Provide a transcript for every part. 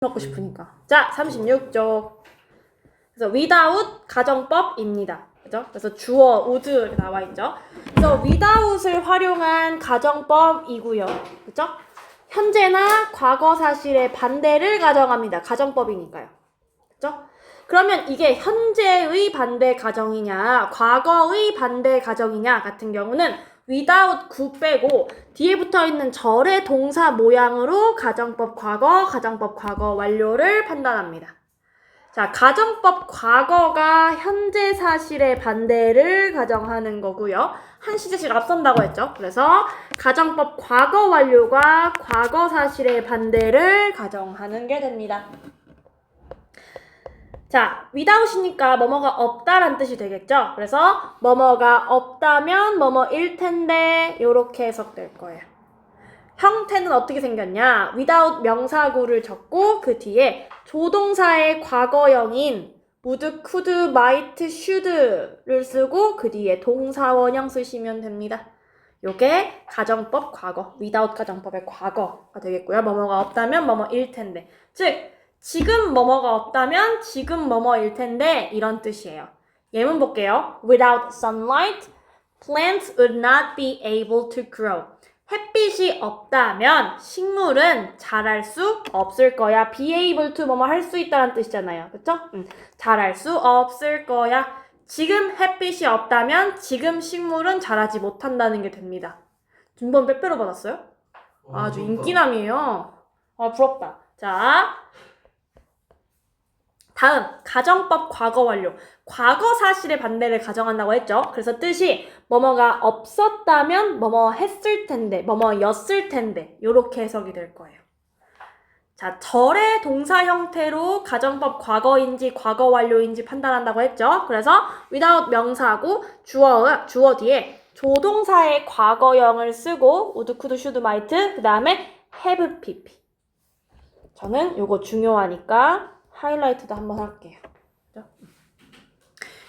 먹고 싶으니까. 자, 36쪽. 그래서 without 가정법입니다. 그죠? 그래서 주어 would 이렇게 나와 있죠. 그래서 without을 활용한 가정법이고요. 그죠? 현재나 과거 사실의 반대를 가정합니다. 가정법이니까요. 그죠? 그러면 이게 현재의 반대 가정이냐, 과거의 반대 가정이냐 같은 경우는 without 구 빼고 뒤에 붙어 있는 절의 동사 모양으로 가정법 과거 완료를 판단합니다. 자, 가정법 과거가 현재 사실의 반대를 가정하는 거고요. 한 시제씩 앞선다고 했죠. 그래서 가정법 과거 완료가 과거 사실의 반대를 가정하는 게 됩니다. 자, without이니까 뭐뭐가 없다란 뜻이 되겠죠. 그래서 뭐뭐가 없다면 뭐뭐일 텐데 이렇게 해석될 거예요. 형태는 어떻게 생겼냐? without 명사구를 적고 그 뒤에 조동사의 과거형인 would, could, might, should를 쓰고 그 뒤에 동사원형 쓰시면 됩니다. 요게 가정법 과거, without 가정법의 과거가 되겠고요. 뭐뭐가 없다면 뭐뭐일 텐데. 즉, 지금 뭐뭐가 없다면 지금 뭐뭐일 텐데 이런 뜻이에요. 예문 볼게요. Without sunlight, plants would not be able to grow. 햇빛이 없다면 식물은 자랄 수 없을 거야. be able to 뭐뭐 할 수 있다는 뜻이잖아요. 그쵸? 자랄 수 없을 거야. 지금 햇빛이 없다면 지금 식물은 자라지 못한다는 게 됩니다. 준범 빼빼로 받았어요? 아주 인기남이에요. 아, 부럽다. 자, 다음, 가정법 과거 완료. 과거 사실의 반대를 가정한다고 했죠. 그래서 뜻이 뭐뭐가 없었다면 뭐뭐 했을 텐데, 뭐뭐였을 텐데 요렇게 해석이 될 거예요. 자, 절의 동사 형태로 가정법 과거인지 과거 완료인지 판단한다고 했죠. 그래서 without 명사하고 주어 뒤에 조동사의 과거형을 쓰고 would, could, should, might 그 다음에 have, pp. 저는 요거 중요하니까 하이라이트도 한번 할게요.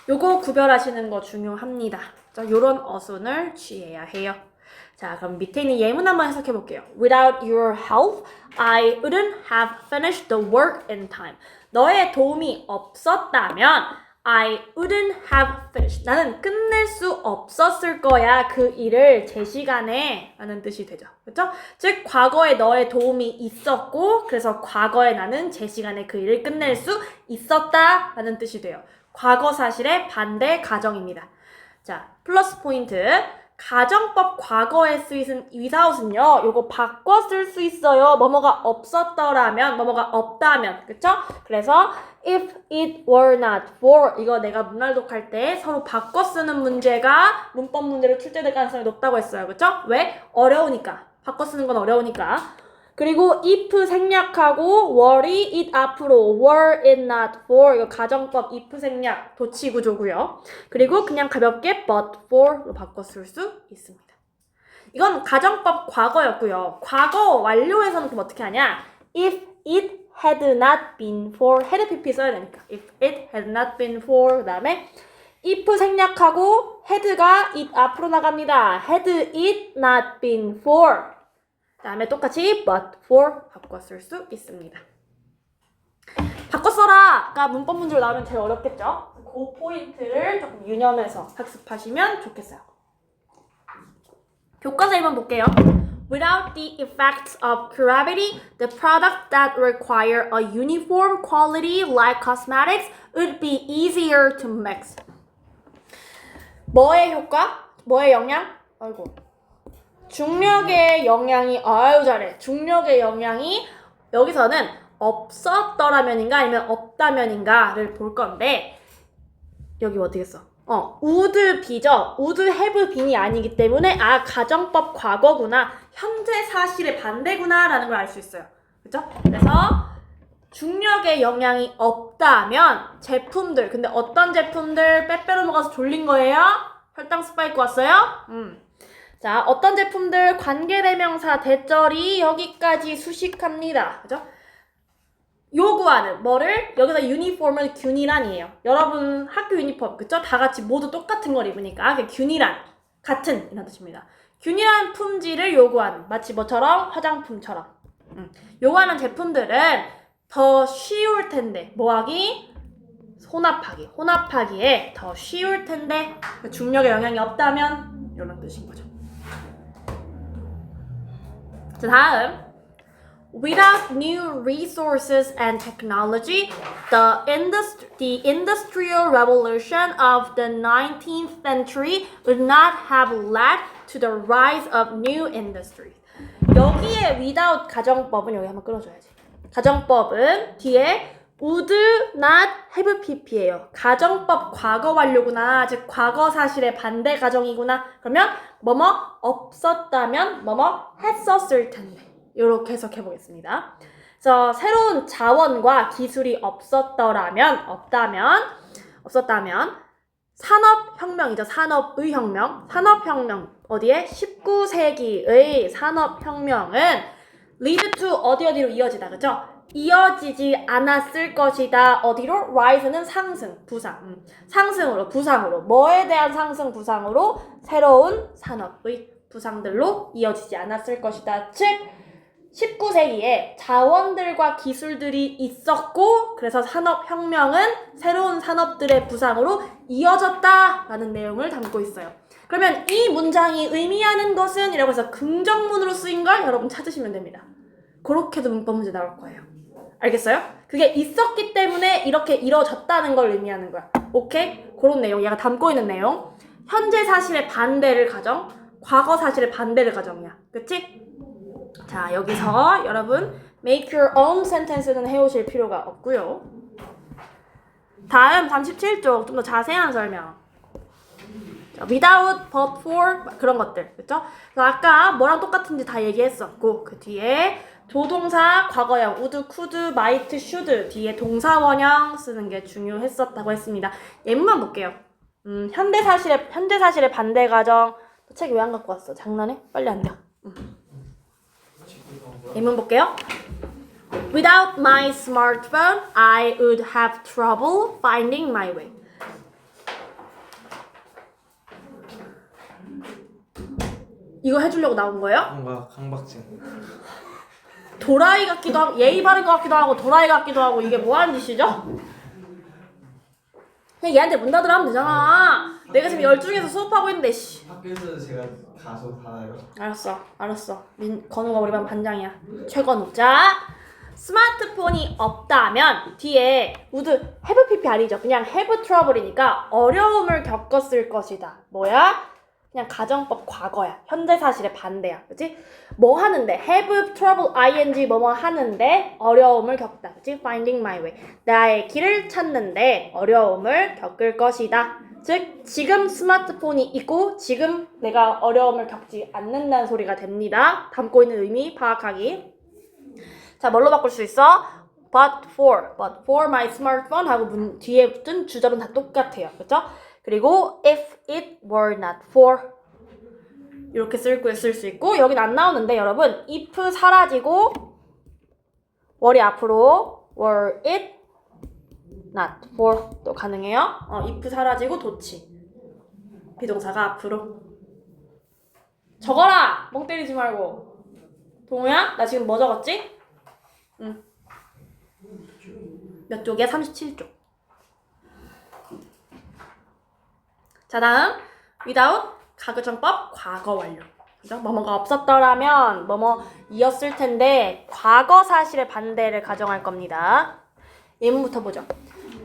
요거 구별하시는 거 중요합니다. 요런 어순을 취해야 해요. 자, 그럼 밑에 있는 예문 한번 해석해 볼게요. Without your help, I wouldn't have finished the work in time. 너의 도움이 없었다면 I wouldn't have finished. 나는 끝낼 수 없었을 거야. 그 일을 제 시간에 라는 뜻이 되죠. 그렇죠? 즉 과거에 너의 도움이 있었고 그래서 과거에 나는 제 시간에 그 일을 끝낼 수 있었다 라는 뜻이 돼요. 과거 사실의 반대 가정입니다. 자, 플러스 포인트. 가정법 과거에 쓰인 without은요. 요거 바꿔 쓸 수 있어요. 뭐뭐가 없었더라면, 뭐뭐가 없다면. 그쵸? 그래서 if it were not for 이거 내가 문활독 할 때 서로 바꿔 쓰는 문제가 문법 문제로 출제될 가능성이 높다고 했어요. 그쵸? 왜? 어려우니까. 바꿔 쓰는 건 어려우니까. 그리고 if 생략하고 were이 it 앞으로 were it not for 이거 가정법 if 생략 도치 구조고요. 그리고 그냥 가볍게 but for로 바꿔 쓸 수 있습니다. 이건 가정법 과거였고요. 과거 완료에서는 그럼 어떻게 하냐? If it had not been for had pp 써야 되니까 if it had not been for 그 다음에 if 생략하고 had가 it 앞으로 나갑니다. had it not been for 그 다음에 똑같이 but for 바꿔 쓸 수 있습니다. 바꿔 써라가 문법 문제로 나오면 제일 어렵겠죠? 그 포인트를 조금 유념해서 학습하시면 좋겠어요. 교과서 1번 볼게요. Without the effects of gravity, the products that require a uniform quality like cosmetics would be easier to mix. 뭐의 효과? 뭐의 영향? 아이고. 중력의 영향이 아유 잘해. 중력의 영향이 여기서는 없었더라면인가 아니면 없다면인가를 볼 건데 여기 어떻게 써? would be죠. would have been이 아니기 때문에 아 가정법 과거구나. 현재 사실의 반대구나 라는 걸 알 수 있어요. 그죠? 그래서 중력의 영향이 없다면 제품들 근데 어떤 제품들 빼빼로 먹어서 졸린 거예요? 혈당 스파이크 왔어요? 자, 어떤 제품들 관계대명사 대절이 여기까지 수식합니다. 그죠? 요구하는 뭐를 여기서 유니폼은 균일한이에요. 여러분 학교 유니폼 그죠? 다 같이 모두 똑같은 걸 입으니까 균일한 같은 이런 뜻입니다. 균일한 품질을 요구하는 마치 뭐처럼 화장품처럼 요구하는 제품들은 더 쉬울 텐데 뭐하기? 혼합하기. 혼합하기에 더 쉬울 텐데 중력에 영향이 없다면 이런 뜻인 거죠. 자, 다음. Without new resources and technology, the industrial revolution of the 19th century would not have led to the rise of new industries. 여기에 without 가정법은 여기 한번 끊어줘야지. 가정법은 뒤에 would not have pp예요. 가정법 과거 완료구나. 즉 과거 사실의 반대 가정이구나. 그러면 뭐뭐 없었다면 뭐뭐 했었을 텐데. 이렇게 해석해 보겠습니다. 그래서 새로운 자원과 기술이 없었다면 산업혁명이죠. 산업의 혁명. 산업혁명 어디에? 19세기의 산업혁명은 lead to 어디로 이어지다. 그죠? 이어지지 않았을 것이다. 어디로? rise는 상승, 부상. 상승으로, 부상으로. 뭐에 대한 상승, 부상으로? 새로운 산업의 부상들로 이어지지 않았을 것이다. 즉 19세기에 자원들과 기술들이 있었고 그래서 산업혁명은 새로운 산업들의 부상으로 이어졌다라는 내용을 담고 있어요. 그러면 이 문장이 의미하는 것은 이라고 해서 긍정문으로 쓰인 걸 여러분 찾으시면 됩니다. 그렇게도 문법 문제 나올 거예요. 알겠어요? 그게 있었기 때문에 이렇게 이뤄졌다는 걸 의미하는 거야. 오케이? 그런 내용, 얘가 담고 있는 내용. 현재 사실의 반대를 가정, 과거 사실의 반대를 가정이야. 그치? 자, 여기서 여러분 make your own sentence는 해오실 필요가 없고요. 다음 37쪽 좀 더 자세한 설명. 자, without, but for 그런 것들, 그렇죠? 아까 뭐랑 똑같은지 다 얘기했었고 그 뒤에 조동사 과거형 would, could, might, should 뒤에 동사 원형 쓰는 게 중요했었다고 했습니다. 예문만 볼게요. 현재 사실의 반대 가정. 책 왜 안 갖고 왔어? 장난해? 빨리 앉아. 예문 볼게요. Without my smartphone, I would have trouble finding my way. 이거 해주려고 나온 거예요? 뭔가 강박증. 도라이 같기도 하고 예의 바른 것 같기도 하고 도라이 같기도 하고 이게 뭐 하는 짓이죠? 그냥 얘한테 문 닫으라 하면 되잖아. 내가 지금 12에서 수업하고 있는데 씨. 학교에서 제가 가서 받아요. 알았어. 건우가 우리 반 반장이야. 최건우. 자, 스마트폰이 없다면 뒤에 would have pp 아니죠. 그냥 have trouble이니까 어려움을 겪었을 것이다. 뭐야? 그냥 가정법 과거야. 현재 사실의 반대야. 그치? 뭐 하는데? have trouble ing 뭐뭐 하는데 어려움을 겪다. 그치? finding my way. 나의 길을 찾는데 어려움을 겪을 것이다. 즉 지금 스마트폰이 있고 지금 내가 어려움을 겪지 않는다는 소리가 됩니다. 담고 있는 의미 파악하기. 자, 뭘로 바꿀 수 있어? but for my smartphone 하고 뒤에 붙은 주절은 다 똑같아요. 그렇죠? 그리고 if it were not for 이렇게 쓸 수 있고 여긴 안 나오는데 여러분 if 사라지고 were이 앞으로 were it not for 또 가능해요. if 사라지고 도치 비동사가 앞으로 적어라! 멍 때리지 말고. 동우야? 나 지금 뭐 적었지? 몇 쪽이야? 37쪽. 자, 다음 without 가급정법 과거 완료. 그죠? 뭐뭐가 없었더라면 뭐뭐 이었을 텐데 과거 사실의 반대를 가정할 겁니다. 예문부터 보죠.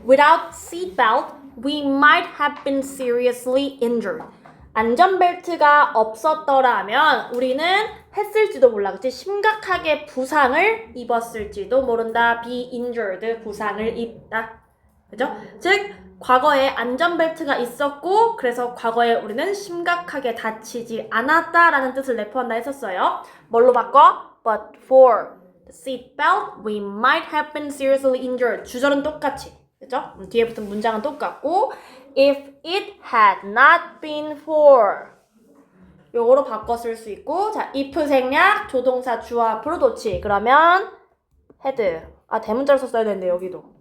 Without seatbelt, we might have been seriously injured. 안전벨트가 없었더라면 우리는 했을지도 몰라. 그치? 심각하게 부상을 입었을지도 모른다. be injured, 부상을 입다. 그죠? 즉 과거에 안전벨트가 있었고 그래서 과거에 우리는 심각하게 다치지 않았다라는 뜻을 내포한다 했었어요. 뭘로 바꿔? But for the seatbelt, we might have been seriously injured. 주절은 똑같이. 그죠? 뒤에 붙은 문장은 똑같고 if it had not been for 요거로 바꿔 쓸 수 있고 자, if 생략, 조동사 주어 앞으로 도치. 그러면 had. 대문자를 썼어야 되는데 여기도.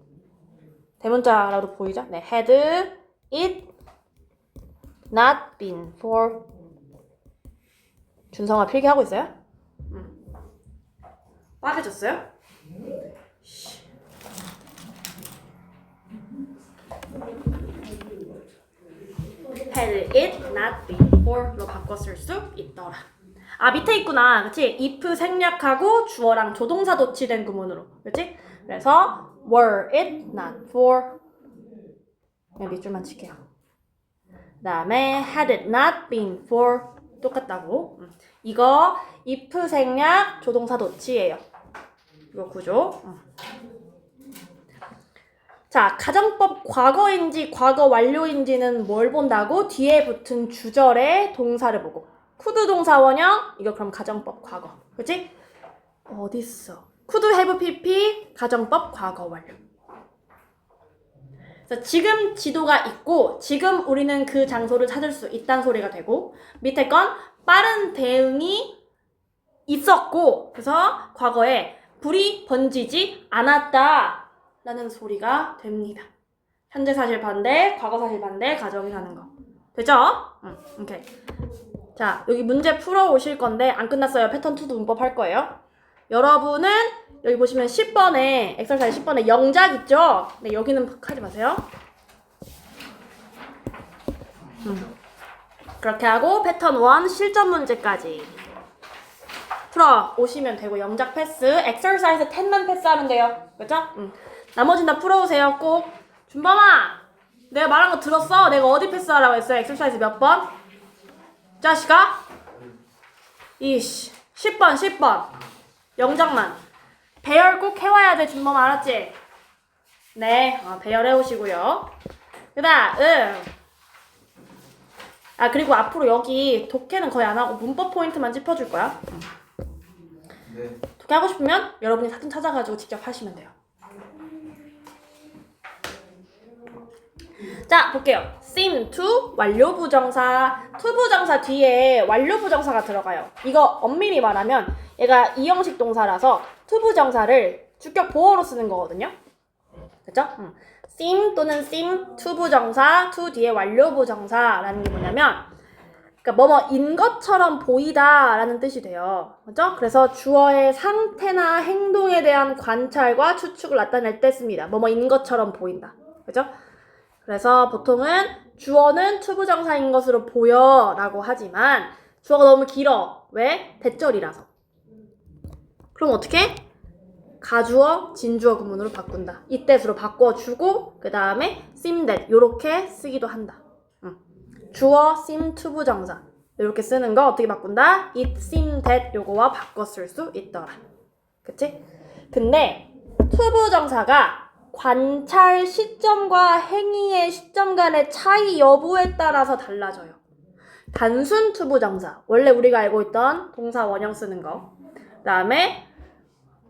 대문자라도 보이죠? 네, had it not been for 준성아 필기하고 있어요? 빠개졌어요? had it not been for로 바꿨을 수 있더라. 아 밑에 있구나. 그치? if 생략하고 주어랑 조동사 도치된 구문으로. 그치? 그래서 were it not for 그냥 밑줄만 칠게요. 그 다음에 had it not been for 똑같다고. 이거 if 생략 조동사 도치예요. 이거 구조. 자, 가정법 과거인지 과거 완료인지는 뭘 본다고? 뒤에 붙은 주절의 동사를 보고. could 동사 원형? 이거 그럼 가정법 과거. 그치? 어딨어? could have pp 가정법 과거 완료. 그래서 지금 지도가 있고 지금 우리는 그 장소를 찾을 수 있다는 소리가 되고 밑에 건 빠른 대응이 있었고 그래서 과거에 불이 번지지 않았다 라는 소리가 됩니다. 현재 사실 반대, 과거 사실 반대, 가정이 하는 거. 되죠? 오케이. 자, 여기 문제 풀어 오실 건데 안 끝났어요. 패턴 2도 문법 할 거예요. 여러분은 여기 보시면 10번에 엑서사이즈 10번에 영작 있죠? 네, 여기는 하지 마세요. 그렇게 하고 패턴 1 실전 문제까지 풀어 오시면 되고 영작 패스, 엑서사이즈 10만 패스하면 돼요. 그렇죠? 나머지는 다 풀어오세요. 꼭. 준범아! 내가 말한 거 들었어? 내가 어디 패스하라고 했어요? 엑서사이즈 몇 번? 자식아? 이씨 10번 영작만 배열 꼭 해와야 돼. 준범아 알았지? 네 배열해 오시고요. 그 다음 그리고 앞으로 여기 독해는 거의 안 하고 문법 포인트만 짚어줄 거야. 네. 독해 하고 싶으면 여러분이 사진 찾아가지고 직접 하시면 돼요. 자, 볼게요. seem to 완료 부정사, to 부정사 뒤에 완료 부정사가 들어가요. 이거 엄밀히 말하면 얘가 이형식 동사라서 to 부정사를 주격 보어로 쓰는 거거든요. 그쵸? seem 또는 seem to 부정사, to 뒤에 완료 부정사라는 게 뭐냐면 그러니까 뭐뭐인 것처럼 보이다 라는 뜻이 돼요. 그죠? 그래서 주어의 상태나 행동에 대한 관찰과 추측을 나타낼 때 씁니다. 뭐뭐인 것처럼 보인다. 그죠? 그래서 보통은 주어는 투부정사인 것으로 보여 라고 하지만 주어가 너무 길어. 왜? 대절이라서. 그럼 어떻게? 가주어, 진주어 구문으로 바꾼다. 이 뜻으로 바꿔주고 그 다음에 seem that 요렇게 쓰기도 한다. 주어, seem 투부정사 요렇게 쓰는 거 어떻게 바꾼다? it seem that 요거와 바꿔 쓸 수 있더라. 그치? 근데 투부정사가 관찰 시점과 행위의 시점 간의 차이 여부에 따라서 달라져요. 단순 투부정사, 원래 우리가 알고 있던 동사 원형 쓰는 거. 그 다음에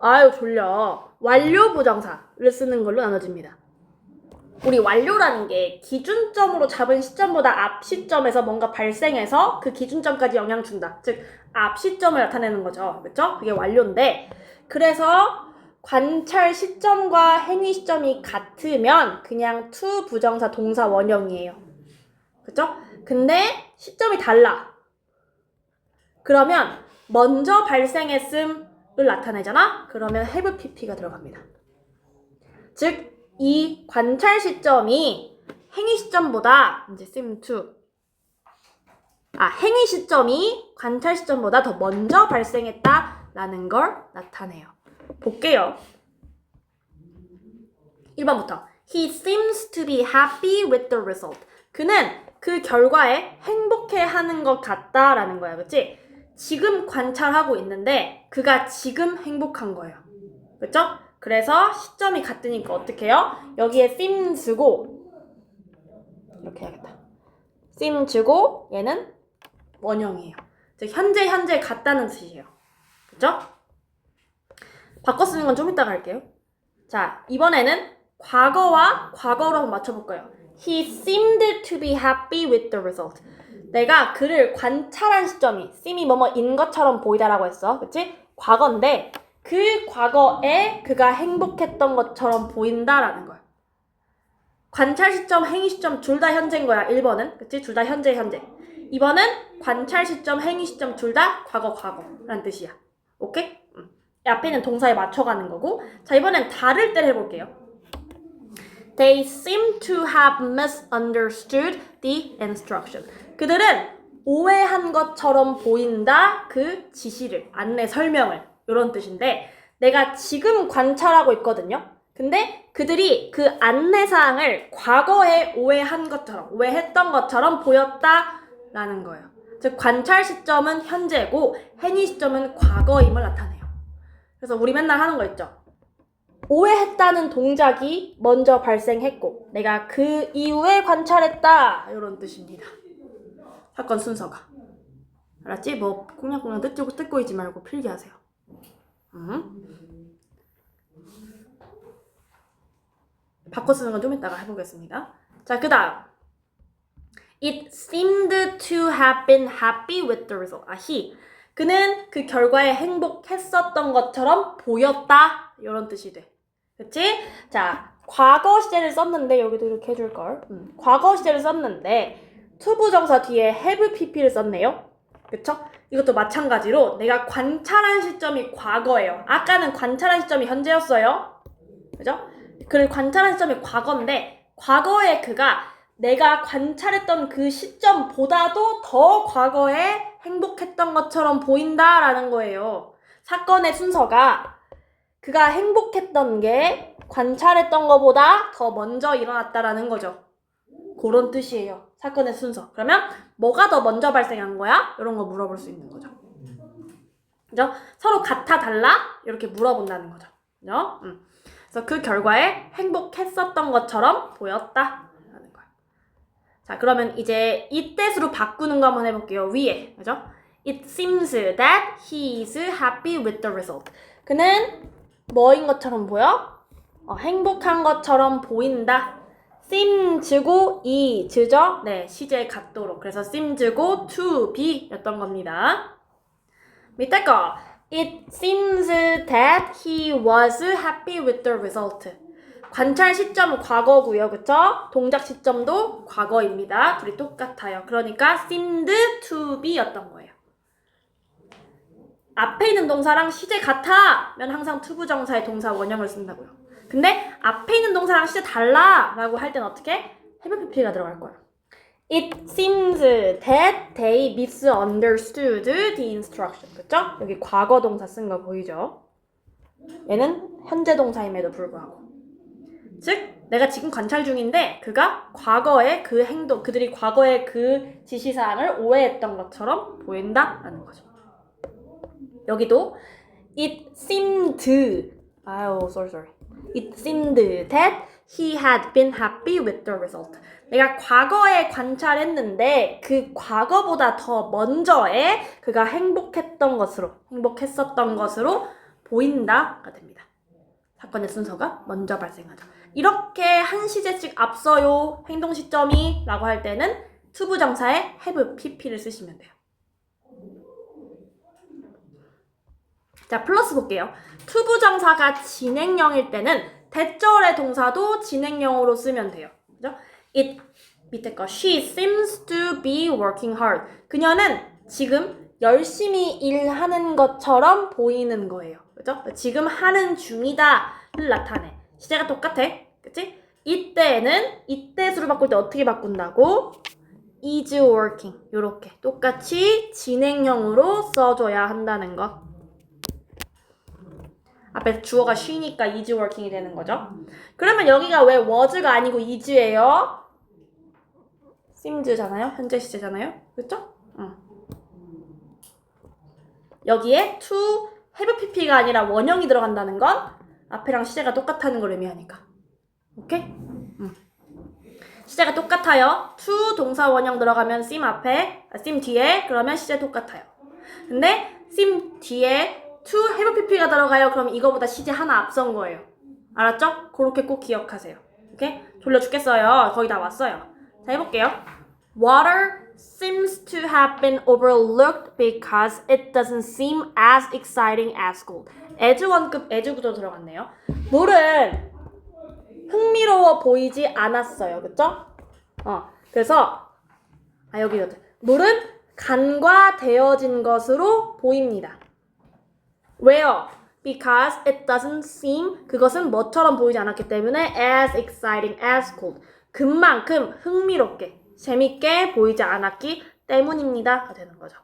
아유 졸려. 완료 부정사를 쓰는 걸로 나눠집니다. 우리 완료라는 게 기준점으로 잡은 시점보다 앞 시점에서 뭔가 발생해서 그 기준점까지 영향 준다. 즉 앞 시점을 나타내는 거죠. 그렇죠? 그게 완료인데 그래서 관찰 시점과 행위 시점이 같으면 그냥 to 부정사 동사 원형이에요. 그쵸? 근데 시점이 달라. 그러면 먼저 발생했음을 나타내잖아? 그러면 have pp가 들어갑니다. 즉, 이 관찰 시점이 행위 시점보다 이제 seem to 행위 시점이 관찰 시점보다 더 먼저 발생했다라는 걸 나타내요. 볼게요. 1번부터 He seems to be happy with the result. 그는 그 결과에 행복해하는 것 같다라는 거야. 그치? 지금 관찰하고 있는데 그가 지금 행복한 거예요. 그쵸? 그래서 시점이 같으니까 어떻게 해요? 여기에 seems고 이렇게 해야겠다. seems고 얘는 원형이에요. 즉 현재 같다는 뜻이에요. 그쵸? 바꿔 쓰는 건 좀 이따가 할게요. 자, 이번에는 과거와 과거로 한번 맞춰볼 거예요. He seemed to be happy with the result. 내가 그를 관찰한 시점이 seem이 뭐뭐인 것처럼 보이다라고 했어. 그치? 과거인데 그 과거에 그가 행복했던 것처럼 보인다라는 거야. 관찰 시점, 행위 시점 둘 다 현재인 거야. 1번은. 그치? 둘 다 현재. 2번은 관찰 시점, 행위 시점 둘 다 과거라는 뜻이야. 오케이? 앞에는 동사에 맞춰가는 거고. 자, 이번엔 다를 때를 해볼게요. They seem to have misunderstood the instruction. 그들은 오해한 것처럼 보인다. 그 지시를, 안내 설명을. 이런 뜻인데 내가 지금 관찰하고 있거든요. 근데 그들이 그 안내사항을 과거에 오해한 것처럼, 오해했던 것처럼 보였다라는 거예요. 즉 관찰 시점은 현재고 행위 시점은 과거임을 나타내요. 그래서 우리 맨날 하는 거 있죠. 오해했다는 동작이 먼저 발생했고 내가 그 이후에 관찰했다. 이런 뜻입니다. 사건 순서가. 알았지? 뭐 콩냥콩냥 뜯고 있지 말고 필기하세요. 바꿔 쓰는 건 좀 이따가 해보겠습니다. 자, 그 다음. It seemed to have been happy with the result. he. 그는 그 결과에 행복했었던 것처럼 보였다. 이런 뜻이 돼. 그치? 자, 과거 시제를 썼는데 여기도 이렇게 해줄걸. 과거 시제를 썼는데 투부정사 뒤에 have pp를 썼네요. 그쵸? 이것도 마찬가지로 내가 관찰한 시점이 과거예요. 아까는 관찰한 시점이 현재였어요. 그죠? 그를 관찰한 시점이 과거인데 과거의 그가 내가 관찰했던 그 시점보다도 더 과거에 행복했던 것처럼 보인다라는 거예요. 사건의 순서가 그가 행복했던 게 관찰했던 것보다 더 먼저 일어났다라는 거죠. 그런 뜻이에요. 사건의 순서. 그러면 뭐가 더 먼저 발생한 거야? 이런 거 물어볼 수 있는 거죠. 그죠? 서로 같아 달라? 이렇게 물어본다는 거죠. 그죠? 그래서 그 결과에 행복했었던 것처럼 보였다. 라는 거예요. 자, 그러면 이제 이 뜻으로 바꾸는 거 한번 해볼게요. 위에. 그죠? It seems that he is happy with the result. 그는 뭐인 것처럼 보여? 행복한 것처럼 보인다. seems고 is죠? 네, 시제 같도록. 그래서 seems고 to be 였던 겁니다. 밑에 거. It seems that he was happy with the result. 관찰 시점은 과거고요. 그쵸? 동작 시점도 과거입니다. 둘이 똑같아요. 그러니까 seemed to be 였던 거예요. 앞에 있는 동사랑 시제 같아면 항상 투부정사의 동사 원형을 쓴다고요. 근데 앞에 있는 동사랑 시제 달라 라고 할 때는 어떻게? have pp가 들어갈 거예요. It seems that they misunderstood the instruction. 그쵸? 여기 과거 동사 쓴 거 보이죠? 얘는 현재 동사임에도 불구하고. 즉, 내가 지금 관찰 중인데 그가 과거의 그 행동, 그들이 과거의 그 지시사항을 오해했던 것처럼 보인다라는 거죠. 여기도 It seemed It seemed that he had been happy with the result. 내가 과거에 관찰했는데 그 과거보다 더 먼저에 그가 행복했었던 것으로 보인다가 됩니다. 사건의 순서가 먼저 발생하죠. 이렇게 한 시제씩 앞서요. 행동 시점이 라고 할 때는 투부정사에 have pp를 쓰시면 돼요. 자, 플러스 볼게요. 투부정사가 진행형일 때는 대절의 동사도 진행형으로 쓰면 돼요. 그죠? It, 밑에 거. She seems to be working hard. 그녀는 지금 열심히 일하는 것처럼 보이는 거예요. 그죠? 지금 하는 중이다를 나타내. 시제가 똑같아. 그치? 이때는, 이때수로 바꿀 때 어떻게 바꾼다고? is working. 요렇게. 똑같이 진행형으로 써줘야 한다는 것. 앞에 주어가 쉬니까 is working이 되는 거죠. 그러면 여기가 왜 was가 아니고 is예요? seems잖아요. 현재 시제잖아요. 그렇죠? 여기에 to have pp가 아니라 원형이 들어간다는 건 앞에랑 시제가 똑같다는 걸 의미하니까. 오케이? 시제가 똑같아요. to 동사 원형 들어가면 seem 뒤에 그러면 시제 똑같아요. 근데 seem 뒤에 to have pp가 들어가요. 그럼 이거보다 시제 하나 앞선 거예요. 알았죠? 그렇게 꼭 기억하세요. 오케이? 졸려 죽겠어요. 거의 다 왔어요. 자, 해볼게요. Water seems to have been overlooked because it doesn't seem as exciting as gold. as 원급 as 구조 들어갔네요. 물은 흥미로워 보이지 않았어요. 그쵸? 그래서 여기 물은 간과되어진 것으로 보입니다. 왜요? because it doesn't seem 그것은 뭐처럼 보이지 않았기 때문에 as exciting as cool 그만큼 흥미롭게 재밌게 보이지 않았기 때문입니다가 되는 거죠.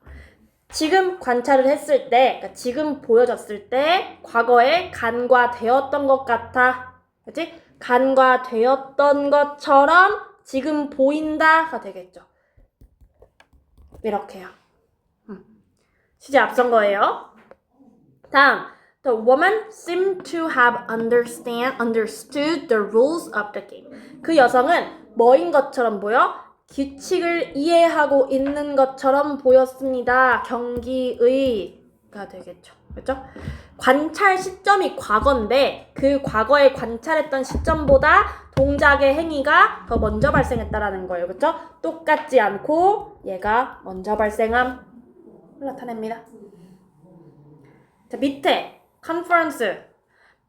지금 관찰을 했을 때, 그러니까 지금 보여졌을 때 과거에 간과되었던 것 같아. 그치? 간과되었던 것처럼 지금 보인다가 되겠죠. 이렇게요. 시제 앞선 거예요. 다음, the woman seemed to have understood the rules of the game. 그 여성은 뭐인 것처럼 보여? 규칙을 이해하고 있는 것처럼 보였습니다. 경기의가 되겠죠. 그렇죠? 관찰 시점이 과거인데 그 과거에 관찰했던 시점보다 동작의 행위가 더 먼저 발생했다라는 거예요. 그렇죠? 똑같지 않고 얘가 먼저 발생함 나타냅니다. 자, 밑에 컨퍼런스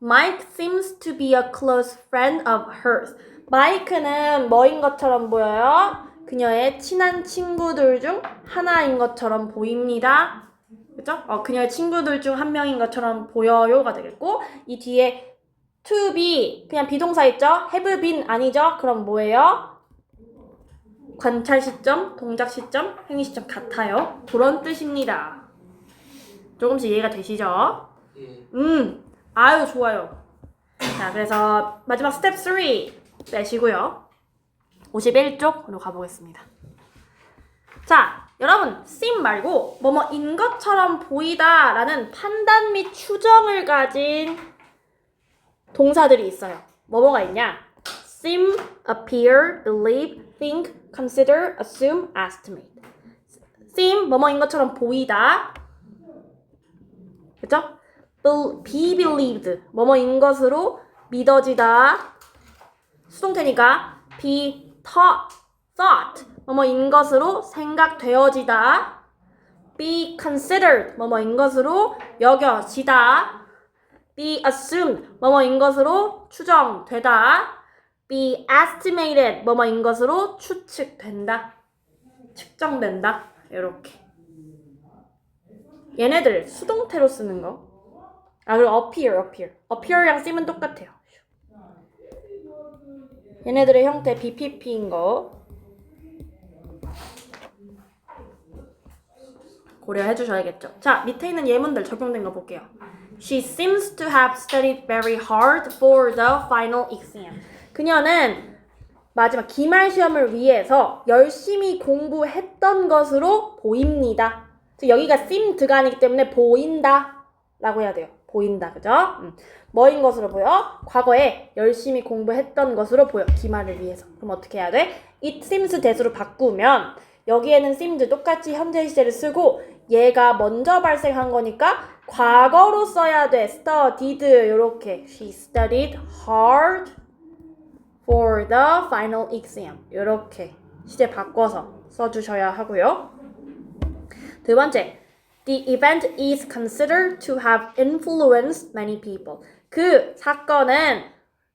Mike seems to be a close friend of hers. 마이크는 뭐인 것처럼 보여요? 그녀의 친한 친구들 중 하나인 것처럼 보입니다. 그죠? 그녀의 친구들 중 한 명인 것처럼 보여요가 되겠고 이 뒤에 to be 그냥 비동사 있죠? have been 아니죠? 그럼 뭐예요? 관찰 시점, 동작 시점, 행위 시점 같아요. 그런 뜻입니다. 조금씩 이해가 되시죠? 예. 아유 좋아요. 자 그래서 마지막 스텝 3 빼시고요. 51쪽으로 가보겠습니다. 자, 여러분 seem 말고 뭐뭐인 것처럼 보이다 라는 판단 및 추정을 가진 동사들이 있어요. 뭐뭐가 있냐? seem, appear, believe, think, consider, assume, estimate. seem, 뭐뭐인 것처럼 보이다. 그쵸? be believed, 뭐뭐인 것으로 믿어지다. 수동태니까 be thought, 뭐뭐인 것으로 생각되어지다. be considered, 뭐뭐인 것으로 여겨지다. be assumed, 뭐뭐인 것으로 추정되다. be estimated, 뭐뭐인 것으로 추측된다. 측정된다. 이렇게. 얘네들 수동태로 쓰는 거. 그리고 appear이랑 seem은 똑같아요. 얘네들의 형태 BPP인 거 고려해 주셔야겠죠. 자, 밑에 있는 예문들 적용된 거 볼게요. She seems to have studied very hard for the final exam. 그녀는 마지막 기말 시험을 위해서 열심히 공부했던 것으로 보입니다. 여기가 seemed가 아니기 때문에 보인다 라고 해야 돼요. 보인다, 그죠? 뭐인 것으로 보여? 과거에 열심히 공부했던 것으로 보여. 기말을 위해서. 그럼 어떻게 해야 돼? It seems 대수로 바꾸면 여기에는 seemed 똑같이 현재 시제를 쓰고 얘가 먼저 발생한 거니까 과거로 써야 돼. studied 요렇게. She studied hard for the final exam. 요렇게 시제 바꿔서 써주셔야 하고요. 두 번째. The event is considered to have influenced many people. 그 사건은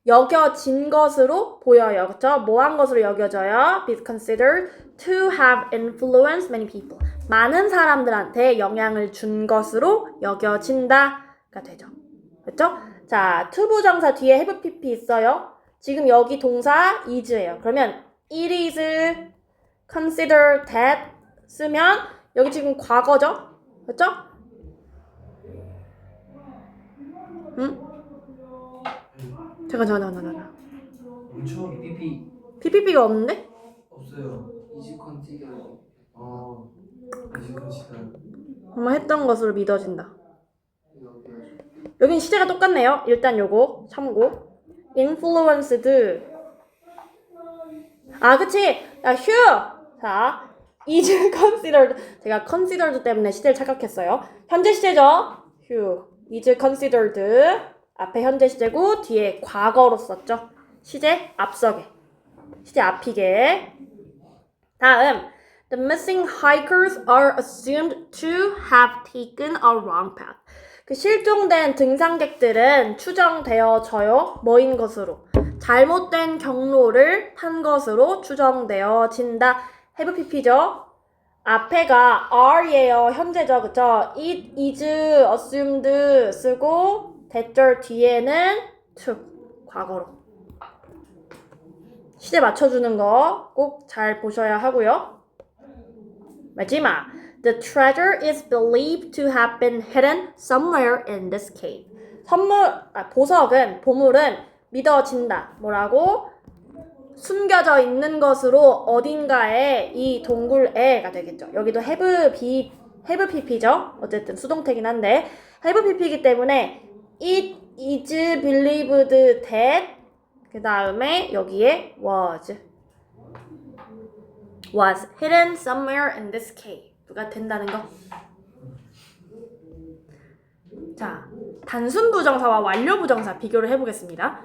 여겨진 것으로 보여요. 그렇죠? 뭐한 것으로 여겨져요? Is considered to have influenced many people. 많은 사람들한테 영향을 준 것으로 여겨진다가 되죠. 그렇죠? 자, 투부정사 뒤에 have pp 있어요. 지금 여기 동사 is예요. 그러면 it is considered that 쓰면 여기 지금 과거죠? 그렇죠? 응? 잠깐. 엄청 BPP PPP가 없는데? 없어요. 이즈 컨시더 이제 컨시더. 뭐 했던 것으로 믿어진다. 여긴 시제가 똑같네요. 일단 요거 참고. influenced. 그치? 야, 휴! 자, is considered. 제가 considered 때문에 시제를 착각했어요. 현재 시제죠? 휴. is considered. 앞에 현재 시제고 뒤에 과거로 썼죠. 시제 앞서게. 시제 앞이게. 다음. The missing hikers are assumed to have taken a wrong path. 그 실종된 등산객들은 추정되어져요. 뭐인 것으로? 잘못된 경로를 탄 것으로 추정되어진다. have pp죠. 앞에가 are예요. 현재죠. 그쵸? it, is, assumed 쓰고 대절 뒤에는 took 과거로. 시제 맞춰주는 거 꼭 잘 보셔야 하고요. 마지막 The treasure is believed to have been hidden somewhere in this cave. 보물은 믿어진다. 뭐라고? 숨겨져 있는 것으로 어딘가에 이 동굴에가 되겠죠. 여기도 have pp죠. 어쨌든 수동태긴 한데 have pp이기 때문에 it is believed that 그 다음에 여기에 was hidden somewhere in this cave가 된다는 거. 자, 단순 부정사와 완료 부정사 비교를 해보겠습니다.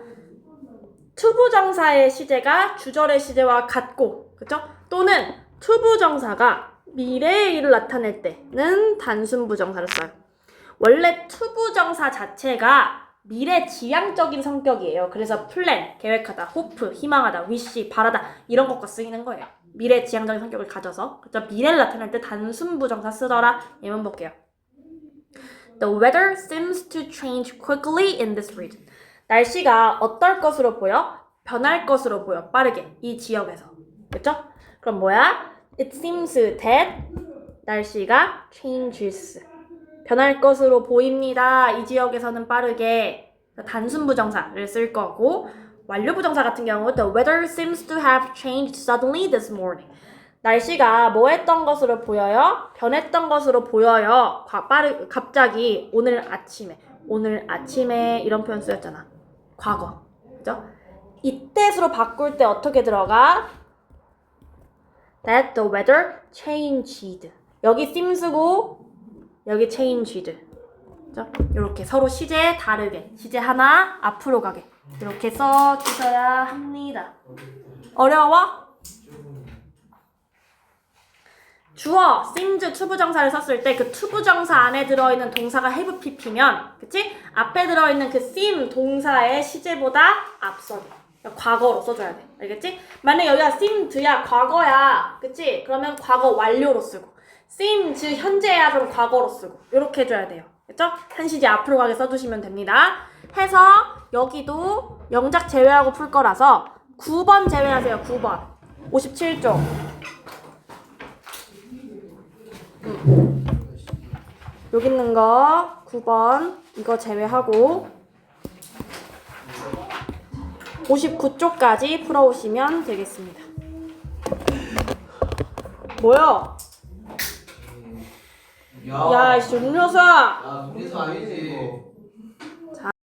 투부정사의 시제가 주절의 시제와 같고, 그쵸? 또는 투부정사가 미래의 일을 나타낼 때는 단순 부정사를 써요. 원래 투부정사 자체가 미래지향적인 성격이에요. 그래서 플랜, 계획하다, 호프, 희망하다, 위시, 바라다 이런 것과 쓰이는 거예요. 미래지향적인 성격을 가져서. 그쵸? 미래를 나타낼 때 단순 부정사 쓰더라. 예문 볼게요. The weather seems to change quickly in this region. 날씨가 어떨 것으로 보여? 변할 것으로 보여. 빠르게. 이 지역에서. 그쵸? 그럼 뭐야? It seems that 날씨가 changes. 변할 것으로 보입니다. 이 지역에서는 빠르게. 단순 부정사를 쓸 거고 완료 부정사 같은 경우 The weather seems to have changed suddenly this morning. 날씨가 뭐 했던 것으로 보여요? 변했던 것으로 보여요. 갑자기 오늘 아침에 이런 표현 쓰였잖아. 과거. 그죠? 이때수로 바꿀 때 어떻게 들어가? That the weather changed. 여기 seems고 여기 changed. 그죠? 이렇게 서로 시제 다르게. 시제 하나 앞으로 가게. 이렇게 써주셔야 합니다. 어려워? 주어, seems 투부정사를 썼을 때 그 투부정사 안에 들어있는 동사가 have pp면 그치? 앞에 들어있는 그 seem 동사의 시제보다 앞서게. 그러니까 과거로 써줘야 돼. 알겠지? 만약 여기가 seemed야 과거야. 그치? 그러면 과거 완료로 쓰고 seemed 현재야 그럼 과거로 쓰고 이렇게 해줘야 돼요. 그쵸? 한 시제 앞으로 가게 써주시면 됩니다. 해서 여기도 영작 제외하고 풀 거라서 9번 제외하세요. 9번 57쪽 여기 있는 거 9번 이거 제외하고 59쪽까지 풀어오시면 되겠습니다. 뭐야? 야, 이 음료수! 야, 음료수 아니지.